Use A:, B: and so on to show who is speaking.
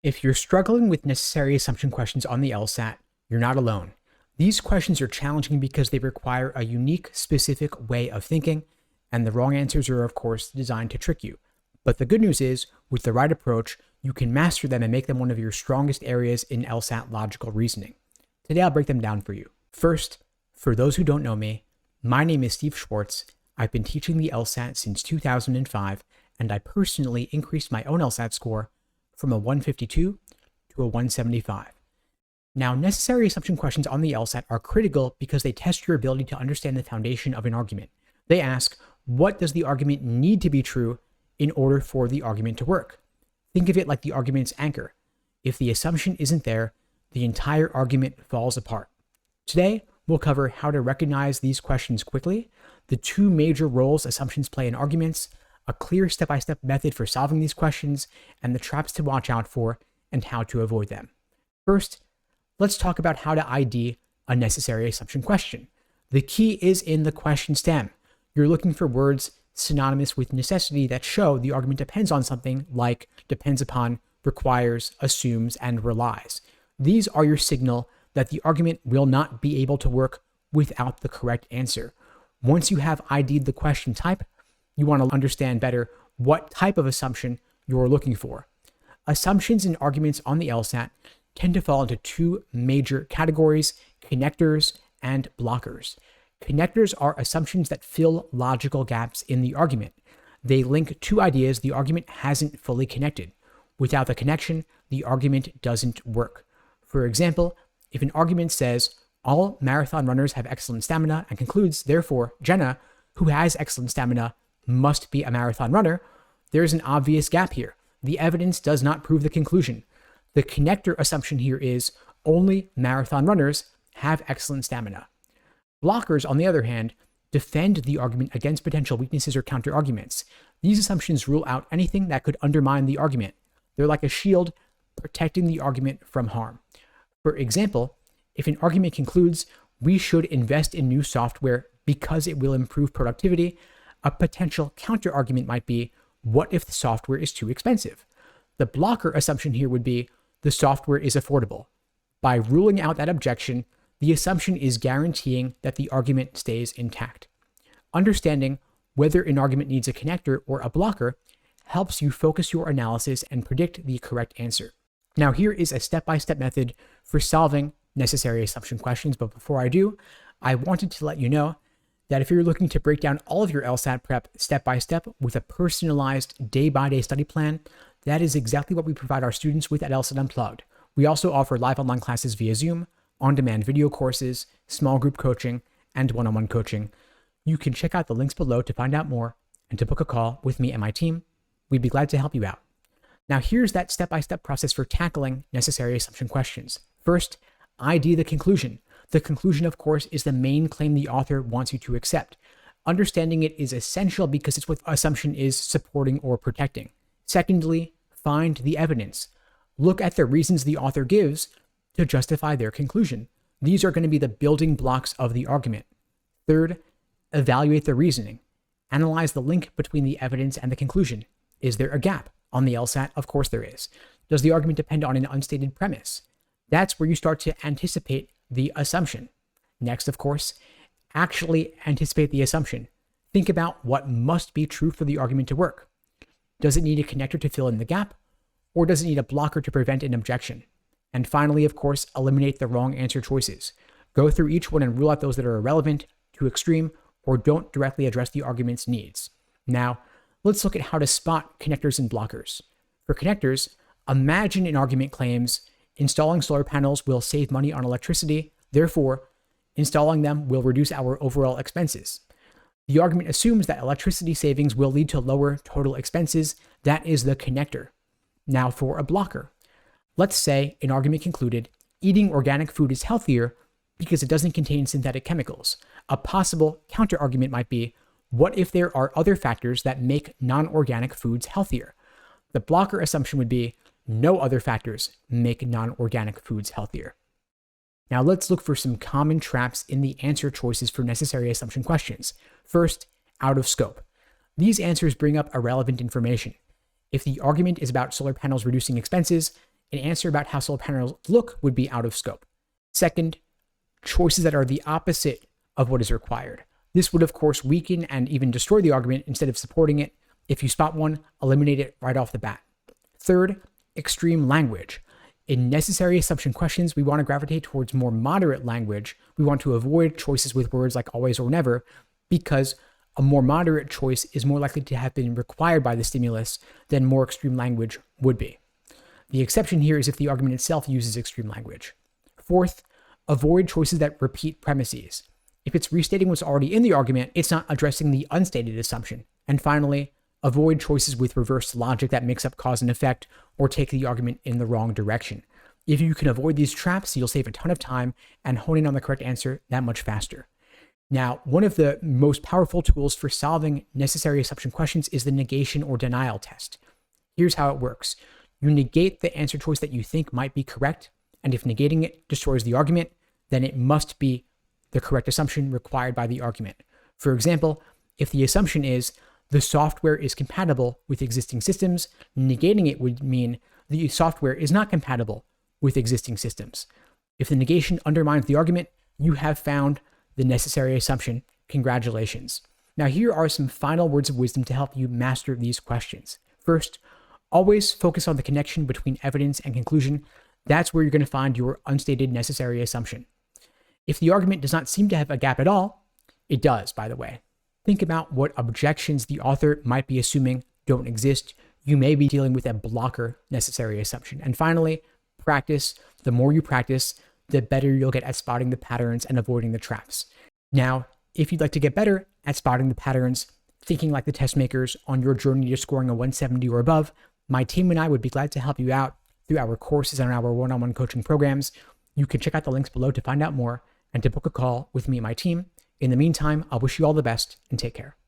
A: If you're struggling with necessary assumption questions on the LSAT, you're not alone. These questions are challenging because they require a unique, specific way of thinking, and the wrong answers are, of course, designed to trick you. But the good news is, with the right approach, you can master them and make them one of your strongest areas in LSAT logical reasoning. Today, I'll break them down for you. First, for those who don't know me, my name is Steve Schwartz. I've been teaching the LSAT since 2005, and I personally increased my own LSAT score from a 152 to a 175. Now, necessary assumption questions on the LSAT are critical because they test your ability to understand the foundation of an argument. They ask, what does the argument need to be true in order for the argument to work? Think of it like the argument's anchor. If the assumption isn't there, the entire argument falls apart. Today, we'll cover how to recognize these questions quickly, the two major roles assumptions play in arguments, a clear step-by-step method for solving these questions, and the traps to watch out for and how to avoid them. First, let's talk about how to ID a necessary assumption question. The key is in the question stem. You're looking for words synonymous with necessity that show the argument depends on something like depends upon, requires, assumes, and relies. These are your signal that the argument will not be able to work without the correct answer. Once you have ID'd the question type, you want to understand better what type of assumption you're looking for. Assumptions in arguments on the LSAT tend to fall into two major categories: connectors and blockers. Connectors are assumptions that fill logical gaps in the argument. They link two ideas the argument hasn't fully connected. Without the connection, the argument doesn't work. For example, if an argument says, all marathon runners have excellent stamina, and concludes, therefore, Jenna, who has excellent stamina, must be a marathon runner, there's an obvious gap here. The evidence does not prove the conclusion. The connector assumption here is only marathon runners have excellent stamina. Blockers, on the other hand, defend the argument against potential weaknesses or counter-arguments. These assumptions rule out anything that could undermine the argument. They're like a shield protecting the argument from harm. For example, if an argument concludes we should invest in new software because it will improve productivity, a potential counter-argument might be, what if the software is too expensive? The blocker assumption here would be, the software is affordable. By ruling out that objection, the assumption is guaranteeing that the argument stays intact. Understanding whether an argument needs a connector or a blocker helps you focus your analysis and predict the correct answer. Now, here is a step-by-step method for solving necessary assumption questions, but before I do, I wanted to let you know that if you're looking to break down all of your LSAT prep step-by-step with a personalized day-by-day study plan, that is exactly what we provide our students with at LSAT Unplugged. We also offer live online classes via Zoom, on-demand video courses, small group coaching, and one-on-one coaching. You can check out the links below to find out more and to book a call with me and my team. We'd be glad to help you out. Now, here's that step-by-step process for tackling necessary assumption questions. First, ID the conclusion. The conclusion, of course, is the main claim the author wants you to accept. Understanding it is essential because it's what assumption is supporting or protecting. Secondly, find the evidence. Look at the reasons the author gives to justify their conclusion. These are going to be the building blocks of the argument. Third, evaluate the reasoning. Analyze the link between the evidence and the conclusion. Is there a gap? On the LSAT, of course there is. Does the argument depend on an unstated premise? That's where you start to anticipate the assumption. Next, of course, actually anticipate the assumption. Think about what must be true for the argument to work. Does it need a connector to fill in the gap? Or does it need a blocker to prevent an objection? And finally, of course, eliminate the wrong answer choices. Go through each one and rule out those that are irrelevant, too extreme, or don't directly address the argument's needs. Now, let's look at how to spot connectors and blockers. For connectors, imagine an argument claims installing solar panels will save money on electricity, therefore, installing them will reduce our overall expenses. The argument assumes that electricity savings will lead to lower total expenses. That is the connector. Now for a blocker. Let's say an argument concluded, eating organic food is healthier because it doesn't contain synthetic chemicals. A possible counter-argument might be, what if there are other factors that make non-organic foods healthier? The blocker assumption would be, no other factors make non-organic foods healthier. Now let's look for some common traps in the answer choices for necessary assumption questions. First, out of scope. These answers bring up irrelevant information. If the argument is about solar panels reducing expenses, an answer about how solar panels look would be out of scope. Second, choices that are the opposite of what is required. This would, of course, weaken and even destroy the argument instead of supporting it. If you spot one, eliminate it right off the bat. Third, extreme language. In necessary assumption questions, we want to gravitate towards more moderate language. We want to avoid choices with words like always or never, because a more moderate choice is more likely to have been required by the stimulus than more extreme language would be. The exception here is if the argument itself uses extreme language. Fourth, avoid choices that repeat premises. If it's restating what's already in the argument, it's not addressing the unstated assumption. And finally, avoid choices with reverse logic that mix up cause and effect or take the argument in the wrong direction. If you can avoid these traps, you'll save a ton of time and hone in on the correct answer that much faster. Now, one of the most powerful tools for solving necessary assumption questions is the negation or denial test. Here's how it works. You negate the answer choice that you think might be correct, and if negating it destroys the argument, then it must be the correct assumption required by the argument. For example, if the assumption is the software is compatible with existing systems, negating it would mean the software is not compatible with existing systems. If the negation undermines the argument, you have found the necessary assumption. Congratulations. Now, here are some final words of wisdom to help you master these questions. First, always focus on the connection between evidence and conclusion. That's where you're going to find your unstated necessary assumption. If the argument does not seem to have a gap at all, it does, by the way. Think about what objections the author might be assuming don't exist. You may be dealing with a blocker necessary assumption. And finally, practice. The more you practice, the better you'll get at spotting the patterns and avoiding the traps. Now, if you'd like to get better at spotting the patterns, thinking like the test makers on your journey to scoring a 170 or above, my team and I would be glad to help you out through our courses and our one-on-one coaching programs. You can check out the links below to find out more and to book a call with me and my team. In the meantime, I'll wish you all the best and take care.